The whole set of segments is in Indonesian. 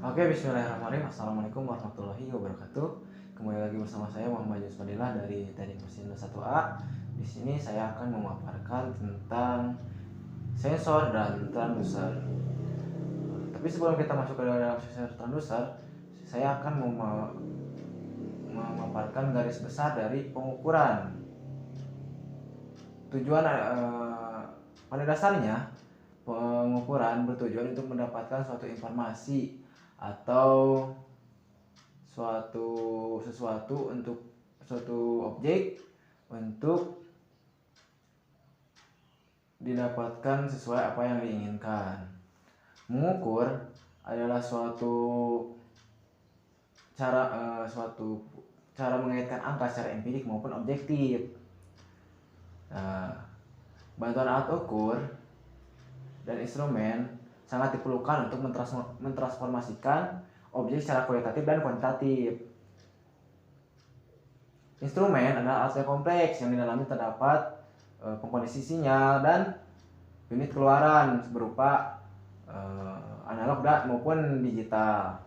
Oke, bismillahirrahmanirrahim. Assalamualaikum warahmatullahi wabarakatuh. Kembali lagi bersama saya Muhammad Yusuf Fadilah dari Teknik Mesin 1A. Di sini saya akan memaparkan tentang sensor dan transducer. Tapi sebelum kita masuk ke dalam sensor transducer, saya akan memaparkan garis besar dari pengukuran. Tujuan pada dasarnya pengukuran bertujuan untuk mendapatkan suatu informasi atau sesuatu untuk suatu objek untuk didapatkan sesuai apa yang diinginkan. Mengukur adalah suatu cara mengaitkan angka secara empirik maupun objektif. Bantuan alat ukur dan instrumen sangat diperlukan untuk mentransformasikan objek secara kualitatif dan kuantitatif. Instrumen adalah alat yang kompleks yang di dalamnya terdapat komponisi sinyal dan unit keluaran berupa analog maupun digital.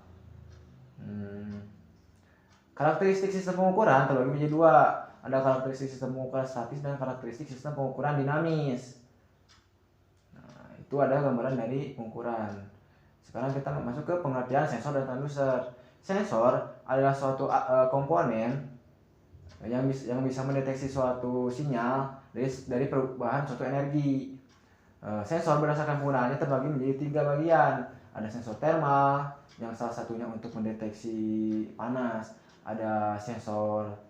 Karakteristik sistem pengukuran terbagi menjadi dua. Ada karakteristik sistem pengukuran statis dan karakteristik sistem pengukuran dinamis. Itu ada gambaran dari pengukuran. Sekarang kita masuk ke pengertian sensor dan transducer. Sensor adalah suatu komponen yang bisa mendeteksi suatu sinyal dari perubahan suatu energi. Sensor berdasarkan penggunaannya terbagi menjadi 3 bagian. Ada sensor thermal yang salah satunya untuk mendeteksi panas. Ada sensor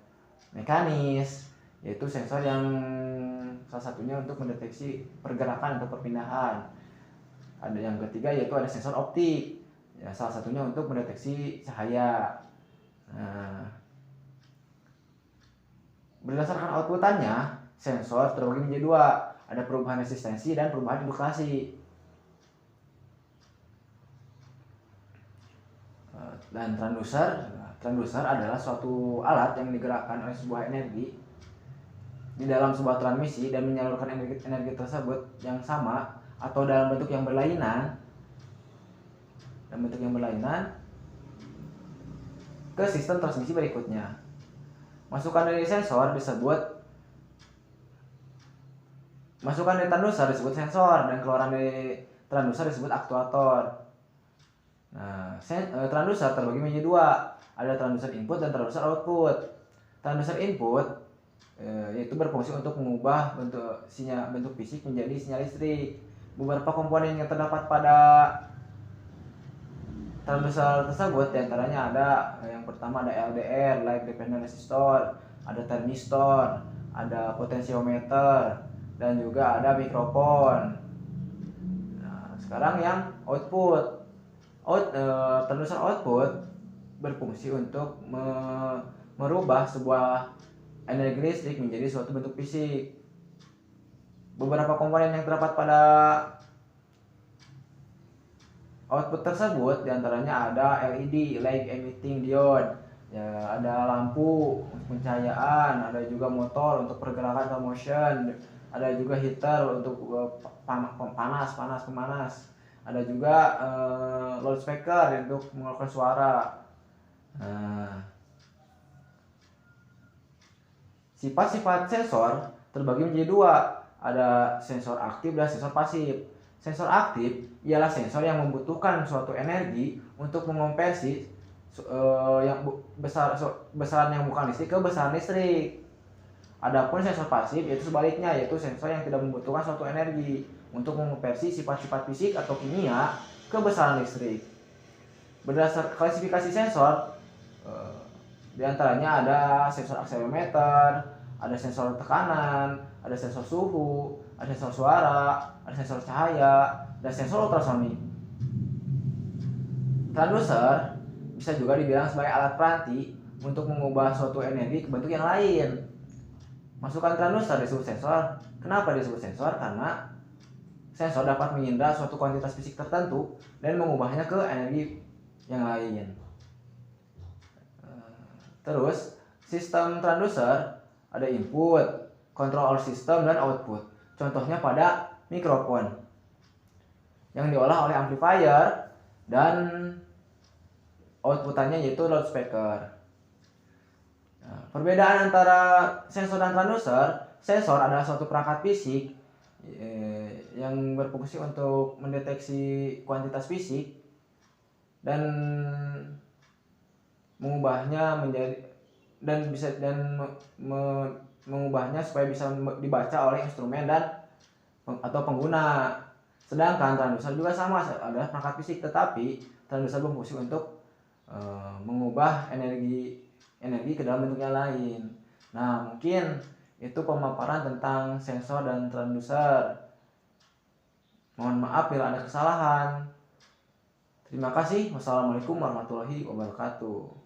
mekanis, yaitu sensor yang salah satunya untuk mendeteksi pergerakan atau perpindahan. Ada yang ketiga yaitu ada sensor optik, ya, salah satunya untuk mendeteksi cahaya. Berdasarkan outputannya, sensor terbagi menjadi dua, ada perubahan resistensi dan perubahan indukasi. Dan transducer adalah suatu alat yang digerakkan oleh sebuah energi di dalam sebuah transmisi dan menyalurkan energi tersebut yang sama atau dalam bentuk yang berlainan ke sistem transmisi berikutnya. Masukan dari transducer disebut sensor dan keluaran dari transducer disebut aktuator. Transducer terbagi menjadi dua, ada transducer input dan transducer output. Transducer input yaitu berfungsi untuk mengubah bentuk fisik menjadi sinyal listrik. Beberapa komponen yang terdapat pada transducer tersebut diantaranya ada yang pertama ada LDR, light dependent resistor, ada termistor, ada potensiometer, dan juga ada mikrofon. Sekarang yang output. Transducer output berfungsi untuk merubah sebuah energi listrik menjadi suatu bentuk fisik. Beberapa komponen yang terdapat pada output tersebut diantaranya ada LED, light emitting diode, ya, ada lampu untuk pencahayaan, ada juga motor untuk pergerakan atau motion, ada juga heater untuk pemanas, ada juga loudspeaker untuk mengeluarkan suara. Sifat-sifat sensor terbagi menjadi dua, ada sensor aktif dan sensor pasif. Sensor aktif ialah sensor yang membutuhkan suatu energi untuk mengonversi besaran yang bukan listrik ke besaran listrik. Adapun sensor pasif yaitu sebaliknya, yaitu sensor yang tidak membutuhkan suatu energi untuk mengonversi sifat-sifat fisik atau kimia ke besaran listrik. Berdasar klasifikasi sensor, diantaranya ada sensor akselerometer, ada sensor tekanan, ada sensor suhu, ada sensor suara, ada sensor cahaya, dan sensor ultrasonik. Transducer bisa juga dibilang sebagai alat peranti untuk mengubah suatu energi ke bentuk yang lain. Masukan transducer disebut sensor. Kenapa disebut sensor? Karena sensor dapat mengindra suatu kuantitas fisik tertentu dan mengubahnya ke energi yang lain. Terus, sistem transducer ada input, control system, dan output. Contohnya pada mikrofon. yang diolah oleh amplifier dan outputannya yaitu loudspeaker. Nah, perbedaan antara sensor dan transducer, sensor adalah suatu perangkat fisik yang berfungsi untuk mendeteksi kuantitas fisik dan mengubahnya menjadi mengubahnya supaya bisa dibaca oleh instrumen dan atau pengguna. Sedangkan transducer juga sama, adalah perangkat fisik, tetapi transducer berfungsi untuk mengubah energi ke dalam bentuk yang lain. Nah, mungkin itu pemaparan tentang sensor dan transducer. Mohon maaf bila ada kesalahan. Terima kasih. Wassalamualaikum warahmatullahi wabarakatuh.